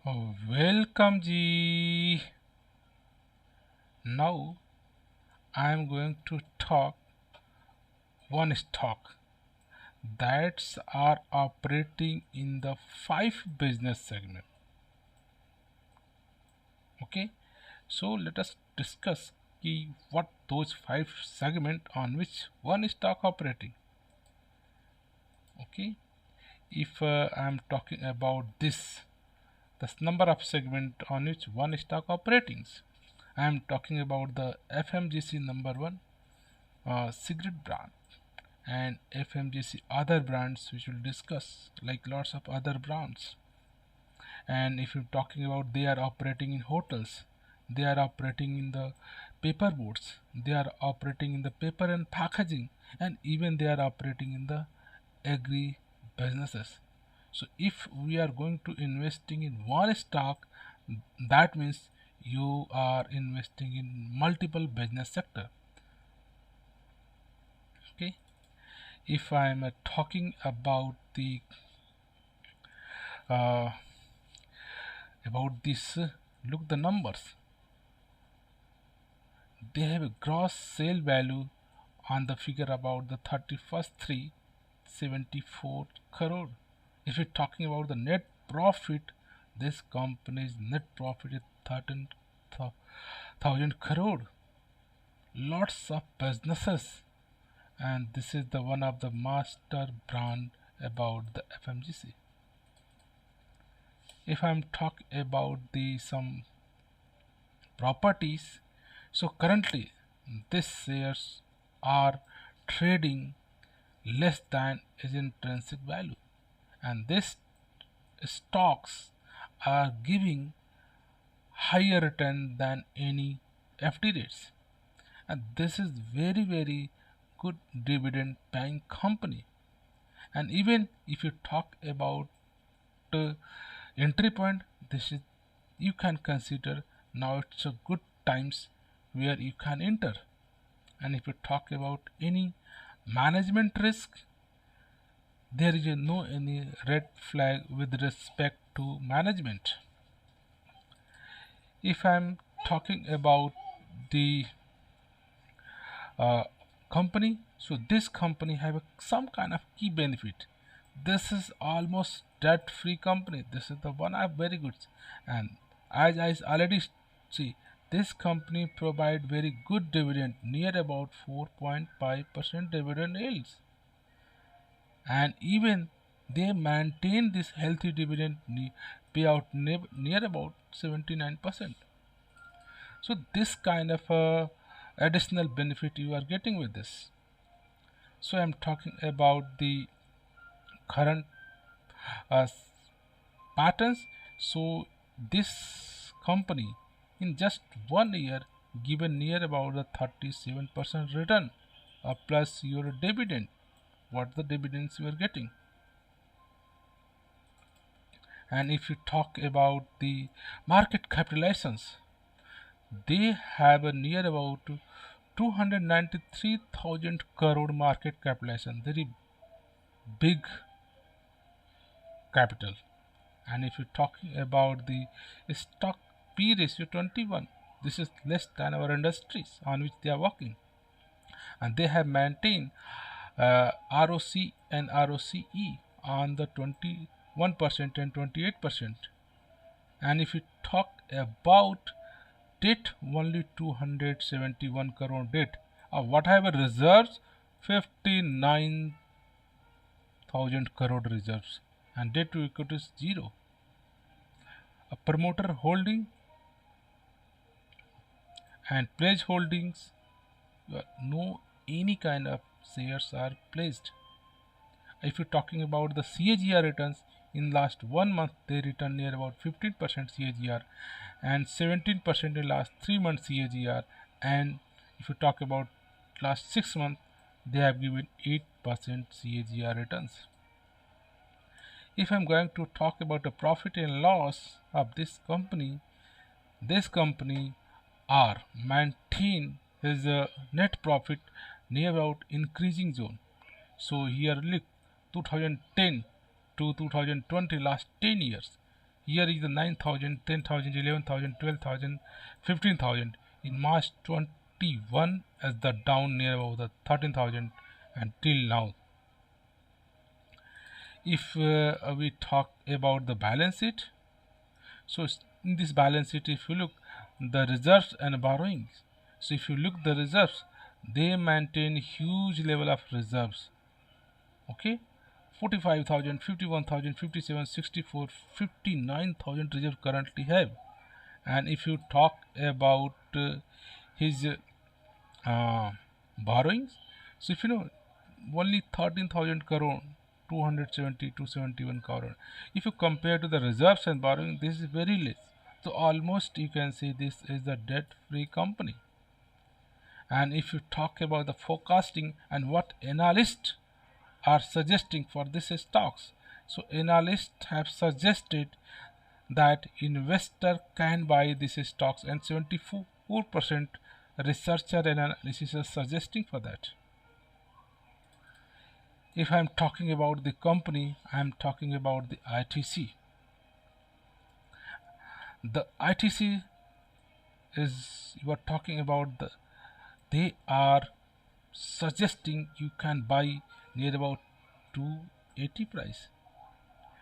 Oh, welcome Ji. Now I am going to talk one stock that's are operating in the five business segment. Okay, so let us discuss what those five segment on which one stock operating. Okay, if I am talking about this number of segment on which one stock operating. I am talking about the FMGC number one cigarette brand and FMGC other brands which we'll discuss like lots of other brands. And if you're talking about they are operating in hotels, they are operating in the paper boards, they are operating in the paper and packaging, and even they are operating in the agri businesses. So if we are going to investing in one stock, that means you are investing in multiple business sector. Okay, if I am talking uh, about this, look the numbers. They have a gross sale value on the figure about the 31st 374 crore. If you're talking about the net profit, this company's net profit is 13,000 crore. Lots of businesses, and this is the one of the master brand about the FMGC. If I'm talking about the some properties, so currently these shares are trading less than its intrinsic value, and these stocks are giving higher return than any FD rates, and this is very good dividend paying company. And even if you talk about uh, entry point, this is you can consider now it's a good times where you can enter. And if you talk about any management risk, there is no any red flag with respect to management. If I'm talking about the uh, company, so this company have some kind of key benefit. This is almost debt free company. This is the one I very good. And as I already see, this company provide very good dividend near about 4.5% dividend yields, and even they maintain this healthy dividend payout near about 79%. So this kind of additional benefit you are getting with this. So I'm talking about the current uh, patterns. So this company in just 1 year given near about a 37% return plus your dividend, what the dividends you are getting. And if you talk about the market capitalizations, they have a near about 293,000 crore market capitalization, very big capital. And if you're talking about the stock P ratio 21, this is less than our industries on which they are working, and they have maintained ROC and ROCE on the 21% and 28%. And if you talk about debt, only 271 crore debt. Whatever reserves, 59,000 crore reserves, and debt to equity is zero. A promoter holding and pledge holdings, no any kind of shares are placed. If you're talking about the CAGR returns in last 1 month, they return near about 15% CAGR and 17% in last 3 months CAGR. And if you talk about last 6 months, they have given 8% CAGR returns. If I'm going to talk about the profit and loss of this company are maintain his net profit near about increasing zone. So here look, 2010 to 2020, last 10 years, Here is the 9,000, 10,000, 11,000, 12,000, 15,000. In March 21 as the down near about the 13,000 until now. If we talk about the balance sheet, so in this balance sheet, if you look the reserves and borrowings, so if you look the reserves, they maintain huge level of reserves. Okay, 45,000, 51,000, 57, 64, 59,000 reserve currently have. And if you talk about his borrowings, so if you know only 13,000 crore, 270 to 71 crore. If you compare to the reserves and borrowing, this is very less. So almost you can say this is the debt-free company. And if you talk about the forecasting and what analysts are suggesting for this stocks, so analysts have suggested that investor can buy these stocks, and 74% researcher and analysis are suggesting for that. If I'm talking about the company, I'm talking about the ITC. The ITC is, you are talking about they are suggesting you can buy near about 280 price,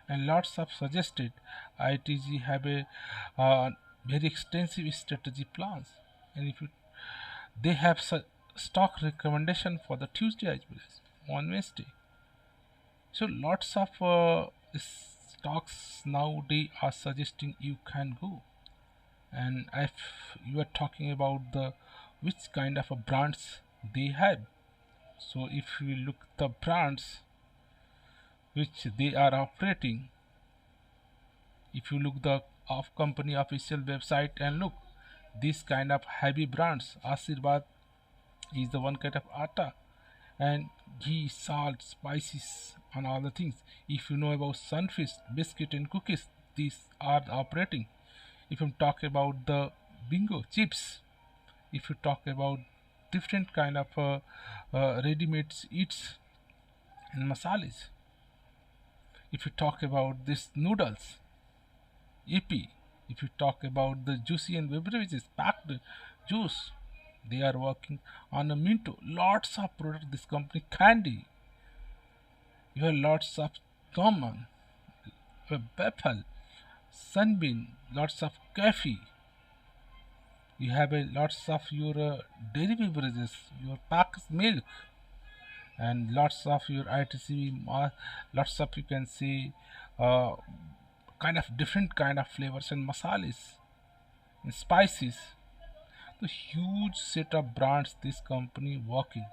and lots of suggested ITG have a very extensive strategy plans, and if you, they have stock recommendation for the Tuesday as well as on Wednesday. So lots of stocks nowadays are suggesting you can go. And if you are talking about the which kind of a brands they have, so if you look the brands which they are operating, if you look the of company official website and look this kind of heavy brands, Ashirvad is the one kind of atta, and ghee, salt, spices, and all the things. If you know about sunfish, biscuit, and cookies, these are operating. If you talk about the bingo chips, if you talk about different kind of ready-made eats and masalas, if you talk about this noodles, yippee, if you talk about the juicy and beverages, packed juice, they are working on a Minto. Lots of product this company candy. You have lots of common, you have Bethel, Sunbeam, lots of coffee. You have a lots of your dairy beverages, your packed milk, and lots of your ITC, lots of you can see uh, kind of different kind of flavors and masalas and spices. The huge set of brands this company working,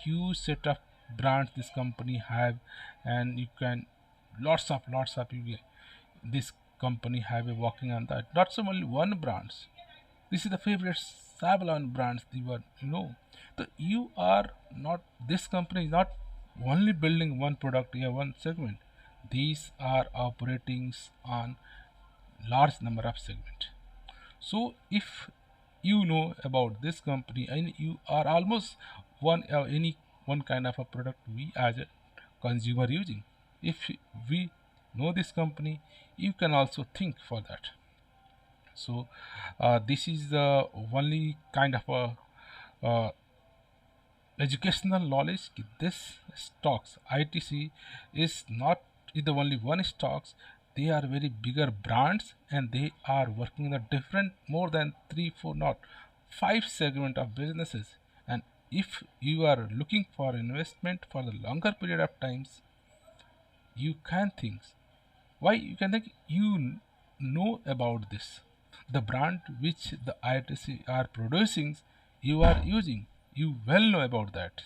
huge set of brands this company have, and you can lots of you, this company have a working on that. Not so only one brands. This is the favorite Savalon brands you are, you know. So you are not, this company is not only building one product or one segment. These are operating on large number of segment. So if you know about this company and you are almost one any one kind of a product we as a consumer using, if we know this company, you can also think for that. So this is the only kind of a educational knowledge. This stocks ITC is not is the only one stocks. They are very bigger brands and they are working in a different more than three, four, not five segment of businesses. And if you are looking for investment for the longer period of times, you can think. Why you can think you know about this? The brand which the ITC are producing, you are using. You well know about that.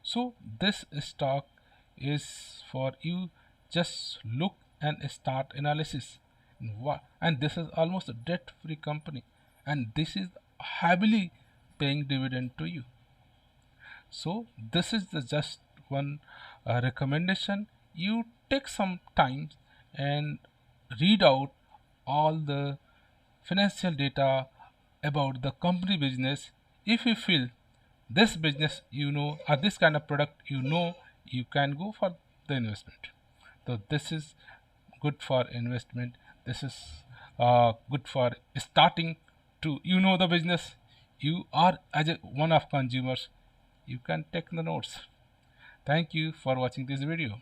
So this stock is for you. Just look and start analysis. And this is almost a debt-free company, and this is heavily paying dividend to you. So this is the just one recommendation. You take some time and read out all the financial data about the company business. If you feel this business you know or this kind of product you know, you can go for the investment. So this is good for investment. This is good for starting to the business. You are as one of consumers. You can take the notes. Thank you for watching this video.